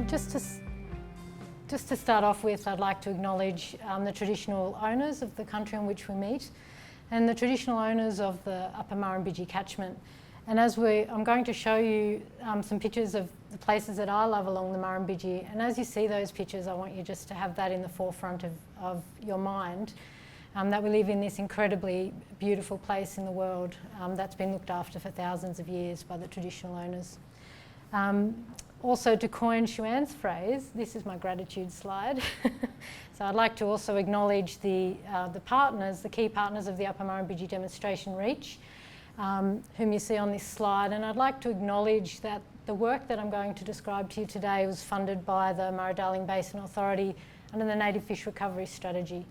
Just to start off with, I'd like to acknowledge the traditional owners of the country on which we meet and the traditional owners of the Upper Murrumbidgee catchment. And I'm going to show you some pictures of the places that I love along the Murrumbidgee. And as you see those pictures, I want you just to have that in the forefront of your mind, that we live in this incredibly beautiful place in the world that's been looked after for thousands of years by the traditional owners. Also, to coin Shuan's phrase, this is my gratitude slide. So I'd like to also acknowledge the partners, the key partners of the Upper Murrumbidgee Demonstration Reach, whom you see on this slide. And I'd like to acknowledge that the work that I'm going to describe to you today was funded by the Murray-Darling Basin Authority under the Native Fish Recovery Strategy.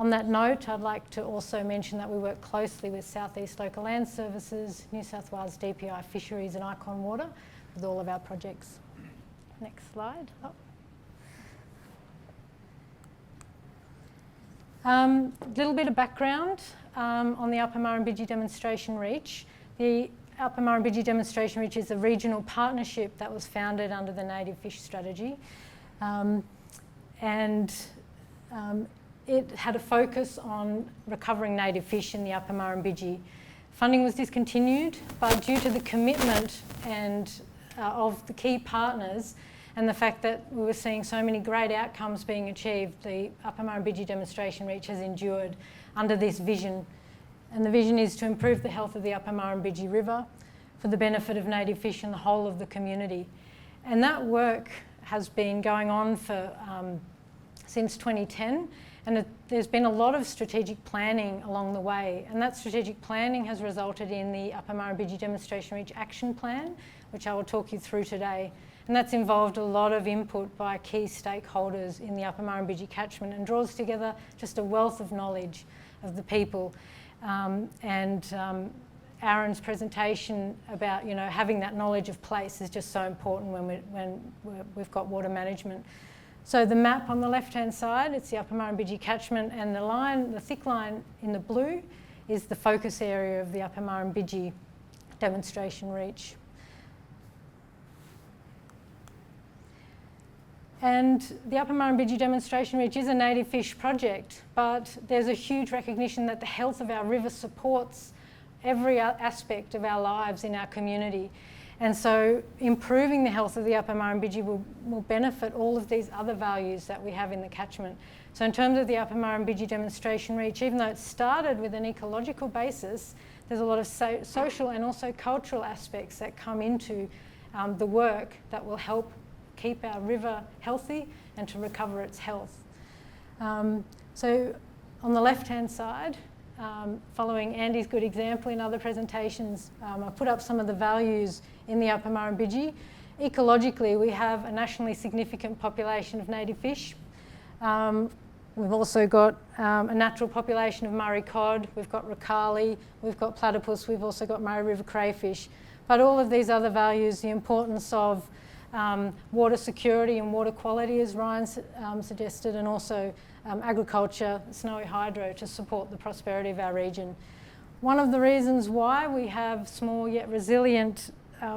On that note, I'd like to also mention that we work closely with South East Local Land Services, New South Wales DPI Fisheries and Icon Water with all of our projects. Next slide. A little bit of background on the Upper Murrumbidgee Demonstration Reach. The Upper Murrumbidgee Demonstration Reach is a regional partnership that was founded under the Native Fish Strategy. It had a focus on recovering native fish in the Upper Murrumbidgee. Funding was discontinued, but due to the commitment of the key partners and the fact that we were seeing so many great outcomes being achieved, the Upper Murrumbidgee Demonstration Reach has endured under this vision. And the vision is to improve the health of the Upper Murrumbidgee River for the benefit of native fish and the whole of the community. And that work has been going on for since 2010. And there's been a lot of strategic planning along the way, and that strategic planning has resulted in the Upper Murrumbidgee Demonstration Reach Action Plan, which I will talk you through today. And that's involved a lot of input by key stakeholders in the Upper Murrumbidgee catchment and draws together just a wealth of knowledge of the people. Aaron's presentation about having that knowledge of place is just so important when we've got water management. So the map on the left-hand side, it's the Upper Murrumbidgee catchment, and the thick line in the blue is the focus area of the Upper Murrumbidgee Demonstration Reach. And the Upper Murrumbidgee Demonstration Reach is a native fish project, but there's a huge recognition that the health of our river supports every aspect of our lives in our community. And so improving the health of the Upper Murrumbidgee will benefit all of these other values that we have in the catchment. So in terms of the Upper Murrumbidgee Demonstration Reach, even though it started with an ecological basis, there's a lot of social and also cultural aspects that come into the work that will help keep our river healthy and to recover its health. So on the left-hand side, following Andy's good example in other presentations, I put up some of the values in the Upper Murrumbidgee. Ecologically, we have a nationally significant population of native fish. We've also got a natural population of Murray cod, we've got ricali, we've got platypus, we've also got Murray River crayfish. But all of these other values, the importance of water security and water quality, as Ryan suggested, and also agriculture, snowy hydro to support the prosperity of our region. One of the reasons why we have small yet resilient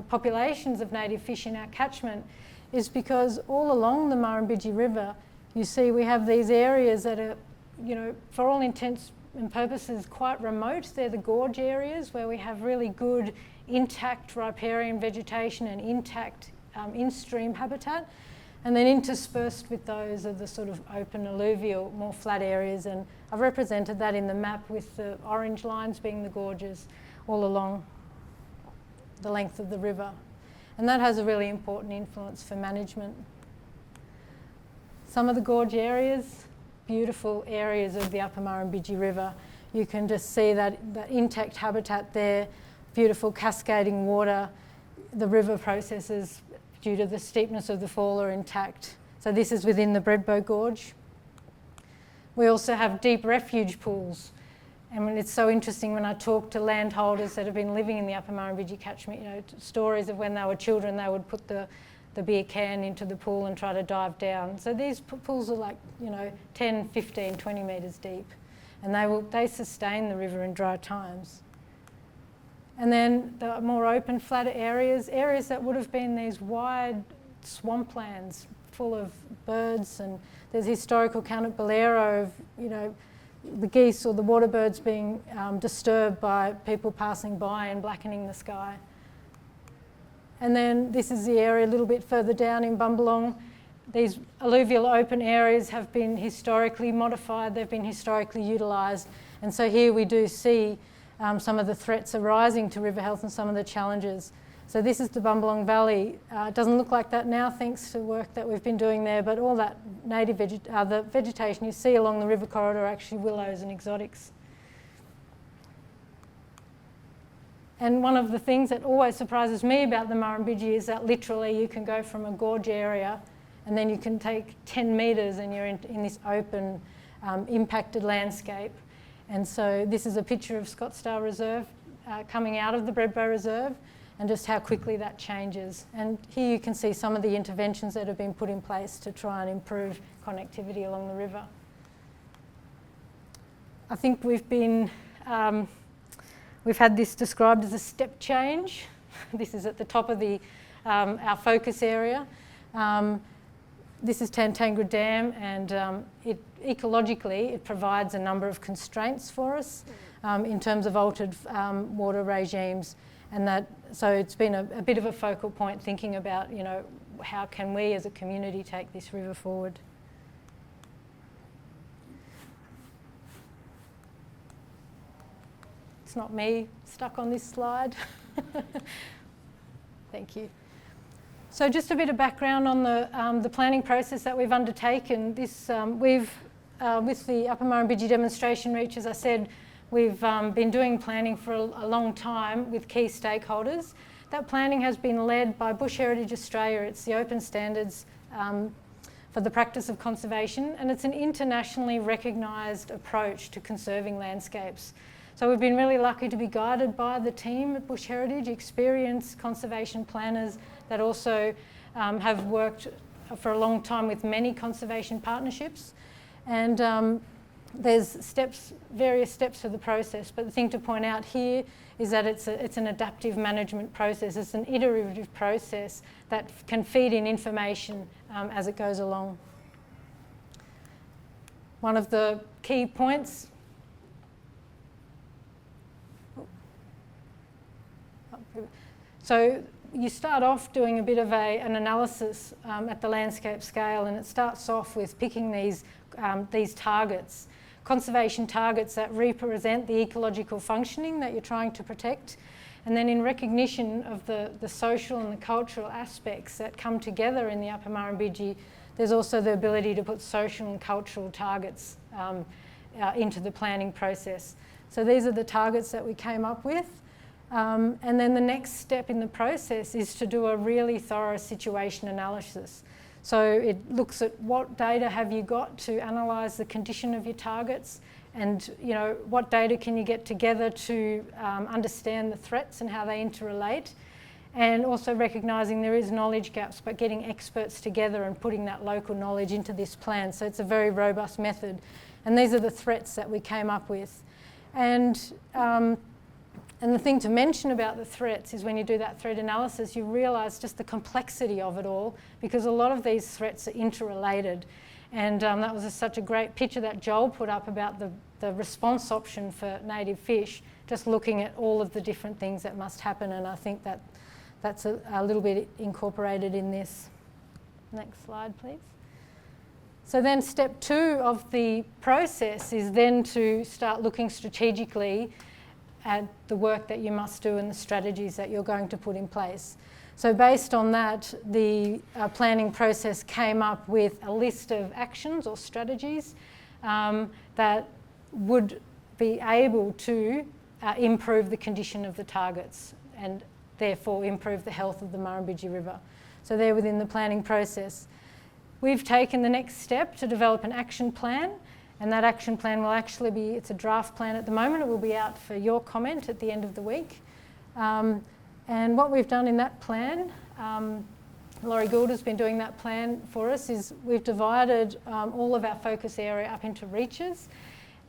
populations of native fish in our catchment is because all along the Murrumbidgee River, you see we have these areas that are, for all intents and purposes quite remote. They're the gorge areas where we have really good intact riparian vegetation and intact in-stream habitat, and then interspersed with those are the sort of open alluvial, more flat areas, and I've represented that in the map with the orange lines being the gorges all along the length of the river. And that has a really important influence for management. Some of the gorge areas, beautiful areas of the Upper Murrumbidgee River. You can just see that intact habitat there, beautiful cascading water. The river processes, due to the steepness of the fall, are intact. So this is within the Breadbow Gorge. We also have deep refuge pools. And it's so interesting when I talk to landholders that have been living in the Upper Murrumbidgee catchment, stories of when they were children, they would put the beer can into the pool and try to dive down. So these pools are like, 10, 15, 20 metres deep. And they sustain the river in dry times. And then the more open, flatter areas that would have been these wide swamplands full of birds, and there's a historical account at Bolero of, you know, the geese or the water birds being disturbed by people passing by and blackening the sky. And then this is the area a little bit further down in Bumbalong. These alluvial open areas have been historically modified, they've been historically utilised, and so here we do see some of the threats arising to river health and some of the challenges. So this is the Bumbalong Valley. It doesn't look like that now thanks to work that we've been doing there, but all that native the vegetation you see along the river corridor are actually willows and exotics. And one of the things that always surprises me about the Murrumbidgee is that literally you can go from a gorge area and then you can take 10 metres and you're in this open, impacted landscape. And so this is a picture of Scottsdale Reserve coming out of the Bredbow Reserve, and just how quickly that changes. And here you can see some of the interventions that have been put in place to try and improve connectivity along the river. I think we've had this described as a step change. This is at the top of our focus area. This is Tantangara Dam, and ecologically it provides a number of constraints for us in terms of altered water regimes, and so it's been a bit of a focal point thinking about, you know, how can we as a community take this river forward. It's not me stuck on this slide. Thank you. So just a bit of background on the planning process that we've undertaken. This with the Upper Murrumbidgee demonstration reach, as I said, we've been doing planning for a long time with key stakeholders. That planning has been led by Bush Heritage Australia. It's the open standards for the practice of conservation, and it's an internationally recognised approach to conserving landscapes. So we've been really lucky to be guided by the team at Bush Heritage, experienced conservation planners that also have worked for a long time with many conservation partnerships. And there's various steps to the process, but the thing to point out here is that it's an adaptive management process. It's an iterative process that can feed in information as it goes along. One of the key points so you start off doing a bit of an analysis at the landscape scale, and it starts off with picking these targets, conservation targets that represent the ecological functioning that you're trying to protect. And then in recognition of the social and the cultural aspects that come together in the Upper Murrumbidgee, there's also the ability to put social and cultural targets into the planning process. So these are the targets that we came up with. And then the next step in the process is to do a really thorough situation analysis. So it looks at what data have you got to analyse the condition of your targets, and you know, what data can you get together to understand the threats and how they interrelate, and also recognising there is knowledge gaps, but getting experts together and putting that local knowledge into this plan. So it's a very robust method, and these are the threats that we came up with. And the thing to mention about the threats is when you do that threat analysis, you realise just the complexity of it all, because a lot of these threats are interrelated. And that was such a great picture that Joel put up about the response option for native fish, just looking at all of the different things that must happen. And I think that's a little bit incorporated in this. Next slide, please. So then step 2 of the process is then to start looking strategically at the work that you must do and the strategies that you're going to put in place. So based on that, the planning process came up with a list of actions or strategies that would be able to improve the condition of the targets and therefore improve the health of the Murrumbidgee River. So they're within the planning process. We've taken the next step to develop an action plan, and that action plan will actually be, it's a draft plan at the moment, it will be out for your comment at the end of the week. And what we've done in that plan, Laurie Gould has been doing that plan for us, is we've divided all of our focus area up into reaches,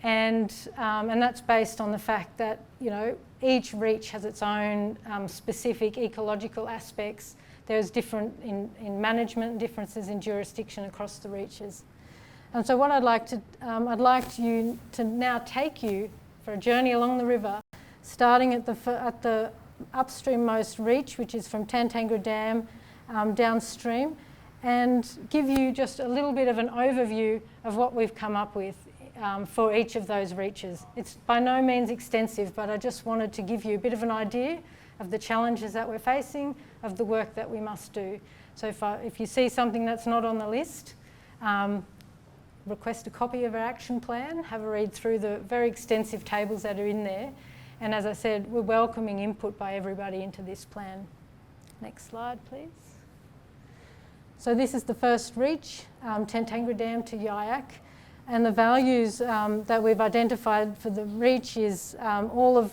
and that's based on the fact that, you know, each reach has its own specific ecological aspects there's different in management, differences in jurisdiction across the reaches. And so what I'd like you to now take you for a journey along the river, starting at the upstream-most reach, which is from Tantangra Dam downstream, and give you just a little bit of an overview of what we've come up with for each of those reaches. It's by no means extensive, but I just wanted to give you a bit of an idea of the challenges that we're facing, of the work that we must do. So if you see something that's not on the list, request a copy of our action plan, have a read through the very extensive tables that are in there. And as I said, we're welcoming input by everybody into this plan. Next slide, please. So this is the first reach, Tantangra Dam to Yayak. And the values that we've identified for the reach is all of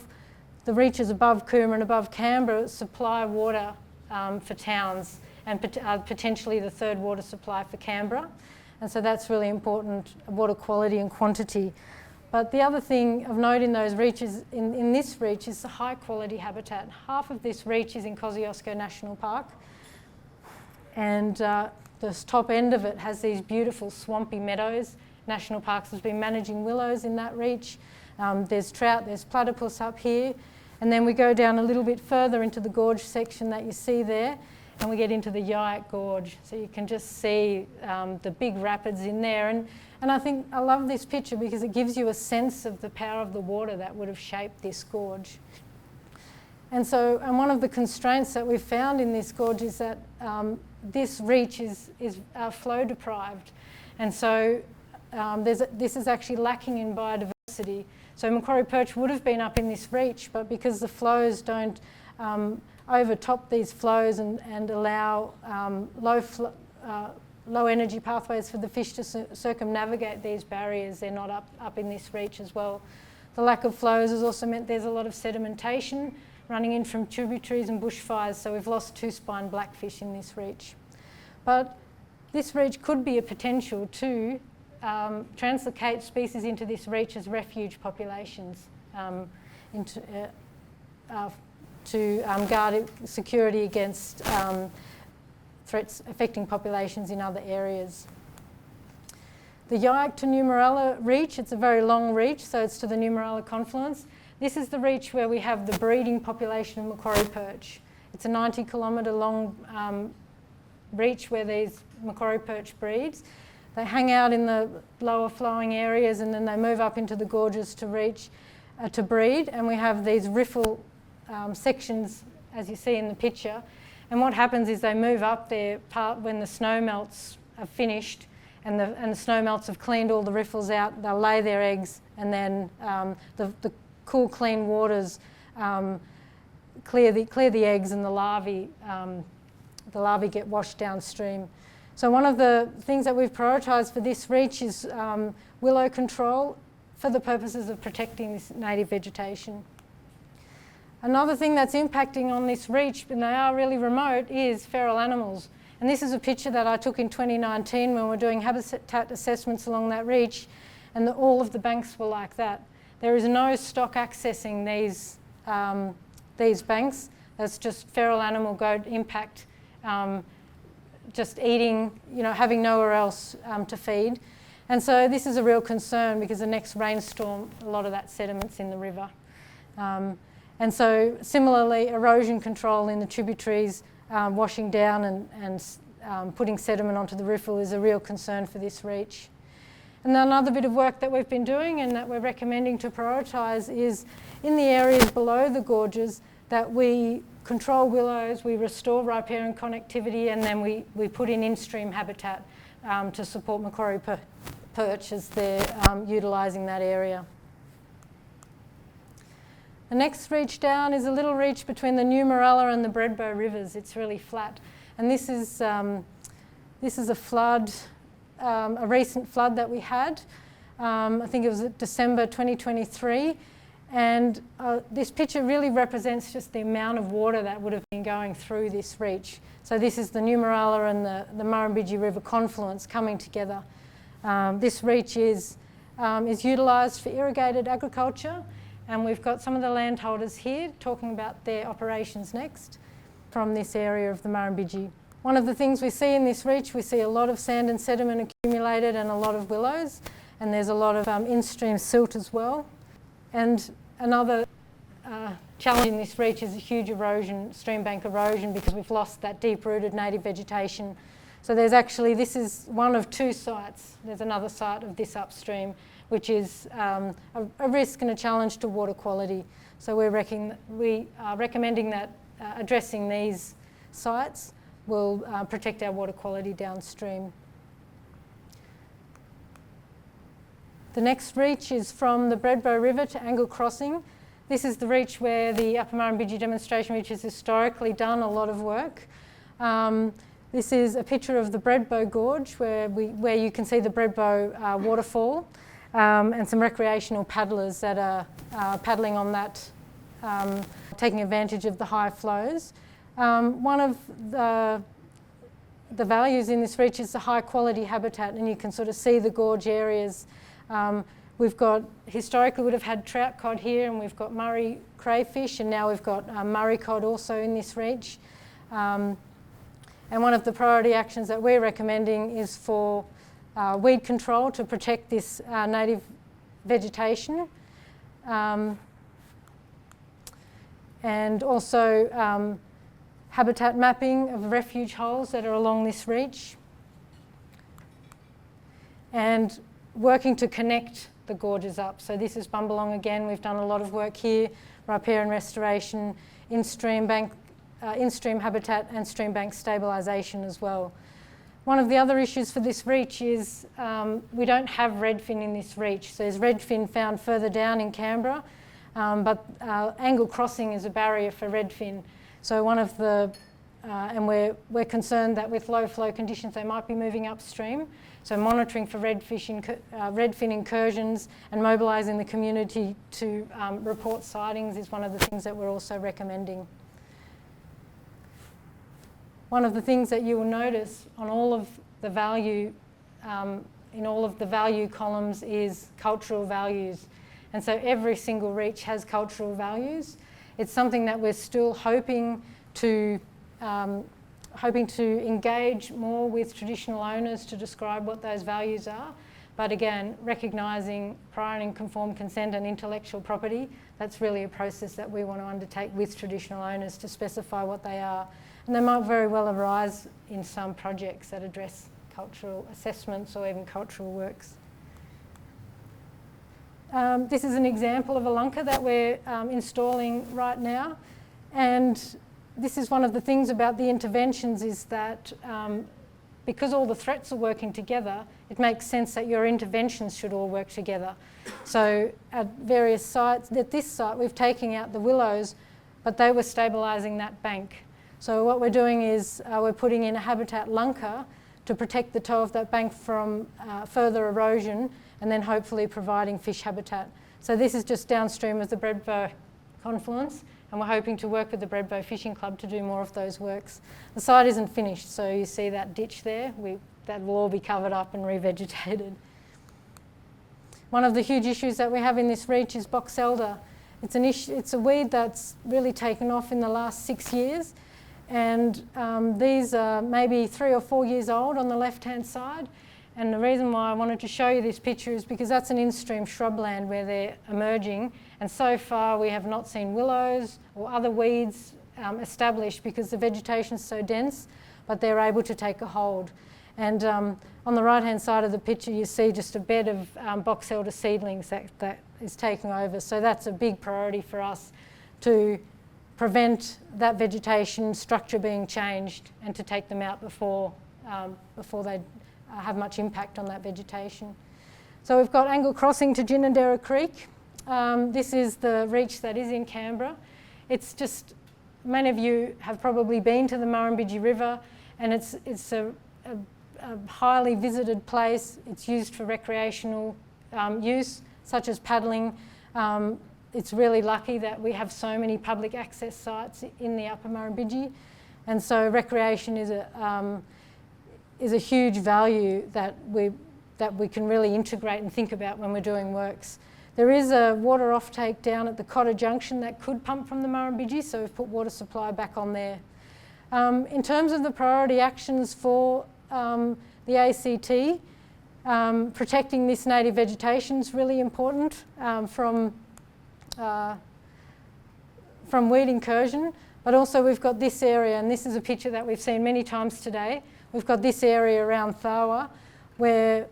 the reaches above Coomera and above Canberra supply water for towns, and potentially the third water supply for Canberra. And so that's really important, water quality and quantity. But the other thing of note in those reaches, in this reach, is the high quality habitat. Half of this reach is in Kosciuszko National Park. And the top end of it has these beautiful swampy meadows. National Parks has been managing willows in that reach. There's trout, there's platypus up here. And then we go down a little bit further into the gorge section that you see there, and we get into the Yayak Gorge. So you can just see the big rapids in there. And I think I love this picture because it gives you a sense of the power of the water that would have shaped this gorge. And one of the constraints that we've found in this gorge is that this reach is flow deprived. And so this is actually lacking in biodiversity. So Macquarie perch would have been up in this reach, but because the flows don't overtop these flows and allow low energy pathways for the fish to circumnavigate these barriers, they're not up in this reach as well. The lack of flows has also meant there's a lot of sedimentation running in from tributaries and bushfires, so we've lost two-spined blackfish in this reach. But this reach could be a potential to translocate species into this reach as refuge populations to guard security against threats affecting populations in other areas. The Yayak to Numaralla reach, it's a very long reach, so it's to the Numaralla confluence. This is the reach where we have the breeding population of Macquarie perch. It's a 90-kilometre long reach where these Macquarie perch breeds. They hang out in the lower flowing areas and then they move up into the gorges to breed, and we have these riffle sections, as you see in the picture. And what happens is they move up there when the snow melts are finished and the snow melts have cleaned all the riffles out. They'll lay their eggs, and then the cool, clean waters clear the eggs, and the larvae get washed downstream. So one of the things that we've prioritised for this reach is willow control for the purposes of protecting this native vegetation. Another thing that's impacting on this reach, and they are really remote, is feral animals. And this is a picture that I took in 2019 when we were doing habitat assessments along that reach, and all of the banks were like that. There is no stock accessing these banks. That's just feral animal goat impact, just eating, having nowhere else to feed. And so this is a real concern because the next rainstorm, a lot of that sediment's in the river. And so similarly, erosion control in the tributaries, washing down and putting sediment onto the riffle is a real concern for this reach. And then another bit of work that we've been doing and that we're recommending to prioritise is in the areas below the gorges that we control willows, we restore riparian connectivity, and then we put in-stream habitat to support Macquarie perch as they're utilising that area. The next reach down is a little reach between the Numaralla and the Bredbow rivers. It's really flat. And this is a flood, a recent flood that we had. I think it was December 2023. And this picture really represents just the amount of water that would have been going through this reach. So this is the Numaralla and the Murrumbidgee River confluence coming together. This reach is utilised for irrigated agriculture, and we've got some of the landholders here talking about their operations next. from this area of the Murrumbidgee. One of the things we see in this reach, we see a lot of sand and sediment accumulated and a lot of willows, and there's a lot of in-stream silt as well. And another challenge in this reach is a huge erosion, stream bank erosion, because we've lost that deep-rooted native vegetation. So there's actually, this is one of two sites. There's another site of this upstream, which is a risk and a challenge to water quality. So we are recommending that addressing these sites will protect our water quality downstream. The next reach is from the Bredbo River to Angle Crossing. This is the reach where the Upper Murrumbidgee demonstration reach has historically done a lot of work. This is a picture of the Bredbo Gorge where you can see the Bredbo waterfall and some recreational paddlers that are paddling on that, taking advantage of the high flows. One of the values in this reach is the high quality habitat, and you can sort of see the gorge areas. We've got, historically would have had trout cod here, and we've got Murray crayfish, and now we've got Murray cod also in this reach. And one of the priority actions that we're recommending is for weed control to protect this native vegetation. And also habitat mapping of refuge holes that are along this reach. And working to connect the gorges up. So this is Bumbalong again. We've done a lot of work here, repair and restoration, in-stream habitat and stream bank stabilisation as well. One of the other issues for this reach is we don't have redfin in this reach. So there's redfin found further down in Canberra, but Angle Crossing is a barrier for redfin. So one of the, and we're concerned that with low flow conditions they might be moving upstream. So monitoring for redfin incursions and mobilising the community to report sightings is one of the things that we're also recommending. One of the things that you will notice on all of the value, in all of the value columns is cultural values. And so every single reach has cultural values. It's something that we're still hoping to engage more with traditional owners to describe what those values are. But again, recognising prior and informed consent and intellectual property, that's really a process that we want to undertake with traditional owners to specify what they are. And they might very well arise in some projects that address cultural assessments or even cultural works. This is an example of a lunker that we're installing right now. And this is one of the things about the interventions is that because all the threats are working together, it makes sense that your interventions should all work together. So at various sites, at this site we've taken out the willows, but they were stabilising that bank. So what we're doing is we're putting in a habitat lunker to protect the toe of that bank from further erosion, and then hopefully providing fish habitat. So this is just downstream of the Bredbo confluence, and we're hoping to work with the Bredbo Fishing Club to do more of those works. The site isn't finished, so you see that ditch there, that will all be covered up and revegetated. One of the huge issues that we have in this reach is box elder. It's a weed that's really taken off in the last 6 years, and these are maybe 3 or 4 years old on the left-hand side. And the reason why I wanted to show you this picture is because that's an in-stream shrubland where they're emerging, and so far we have not seen willows or other weeds established because the vegetation is so dense, but they're able to take a hold. And on the right-hand side of the picture you see just a bed of box elder seedlings that is taking over. So that's a big priority for us to prevent that vegetation structure being changed and to take them out before they have much impact on that vegetation. So we've got Angle Crossing to Ginninderra Creek. This is the reach that is in Canberra. It's just, many of you have probably been to the Murrumbidgee River, and it's a highly visited place. It's used for recreational use, such as paddling. It's really lucky that we have so many public access sites in the Upper Murrumbidgee, and so recreation is a huge value that we can really integrate and think about when we're doing works. There is a water offtake down at the Cotter Junction that could pump from the Murrumbidgee, so we've put water supply back on there. In terms of the priority actions for the ACT, protecting this native vegetation is really important from weed incursion, but also we've got this area, and this is a picture that we've seen many times today. We've got this area around Thawa where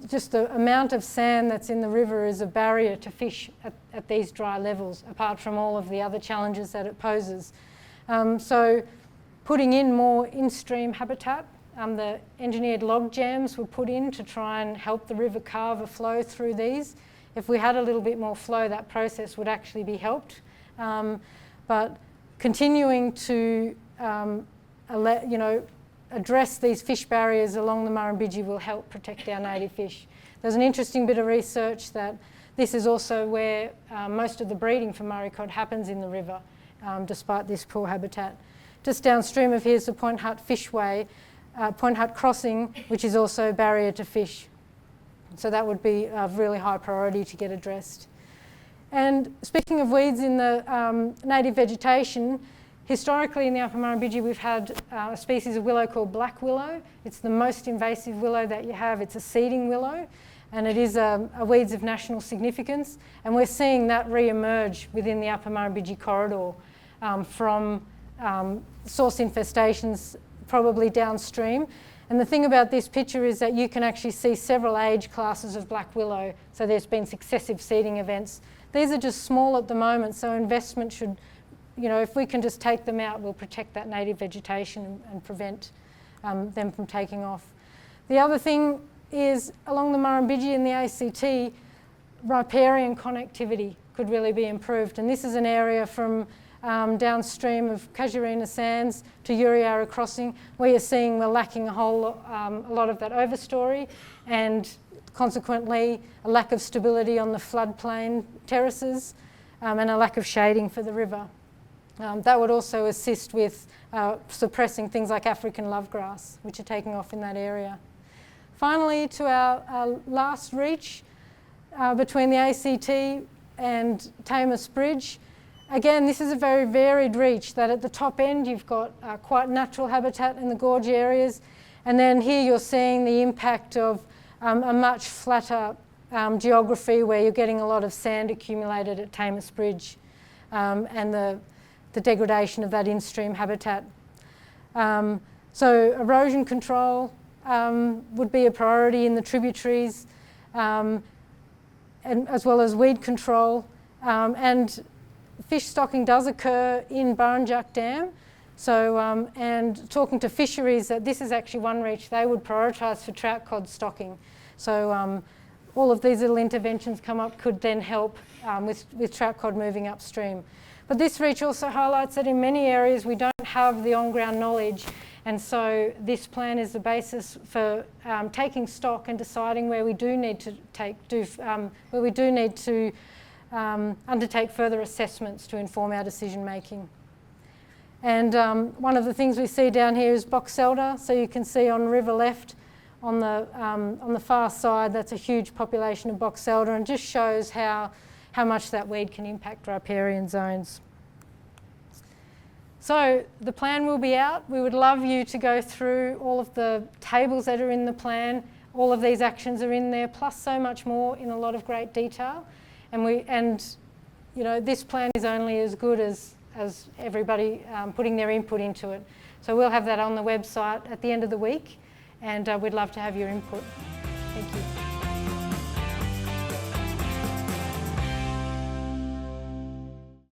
just the amount of sand that's in the river is a barrier to fish at these dry levels, apart from all of the other challenges that it poses. So putting in more in-stream habitat, the engineered log jams were put in to try and help the river carve a flow through these. If we had a little bit more flow, that process would actually be helped. But continuing to address these fish barriers along the Murrumbidgee will help protect our native fish. There's an interesting bit of research that this is also where most of the breeding for Murray cod happens in the river, despite this poor habitat. Just downstream of here is the Point Hut Fishway, Point Hut Crossing, which is also a barrier to fish. So that would be a really high priority to get addressed. And speaking of weeds in the native vegetation, historically in the Upper Murrumbidgee we've had a species of willow called black willow. It's the most invasive willow that you have. It's a seeding willow, and it is a weeds of national significance. And we're seeing that re-emerge within the Upper Murrumbidgee corridor from source infestations probably downstream. And the thing about this picture is that you can actually see several age classes of black willow. So there's been successive seeding events. These are just small at the moment, so investment should, if we can just take them out, we'll protect that native vegetation and prevent them from taking off. The other thing is along the Murrumbidgee and the ACT, riparian connectivity could really be improved. And this is an area from downstream of Casuarina Sands to Uriara Crossing, where you're seeing we're lacking a lot of that overstory, and consequently a lack of stability on the floodplain terraces and a lack of shading for the river. That would also assist with suppressing things like African lovegrass, which are taking off in that area. Finally, to our last reach between the ACT and Tamus Bridge. Again, this is a very varied reach, that at the top end you've got quite natural habitat in the gorge areas, and then here you're seeing the impact of a much flatter geography where you're getting a lot of sand accumulated at Tamus Bridge and the degradation of that in-stream habitat. So erosion control would be a priority in the tributaries, and as well as weed control. And fish stocking does occur in Burrinjuck Dam. So, and talking to fisheries, that this is actually one reach they would prioritise for trout cod stocking. So all of these little interventions could then help with trout cod moving upstream. But this reach also highlights that in many areas we don't have the on-ground knowledge, and so this plan is the basis for taking stock and deciding where we do need to undertake further assessments to inform our decision making. And one of the things we see down here is box elder. So you can see on river left, on the far side, that's a huge population of box elder, and just shows how much that weed can impact riparian zones. So the plan will be out. We would love you to go through all of the tables that are in the plan. All of these actions are in there, plus so much more in a lot of great detail. And this plan is only as good as everybody putting their input into it. So we'll have that on the website at the end of the week, and we'd love to have your input. Thank you.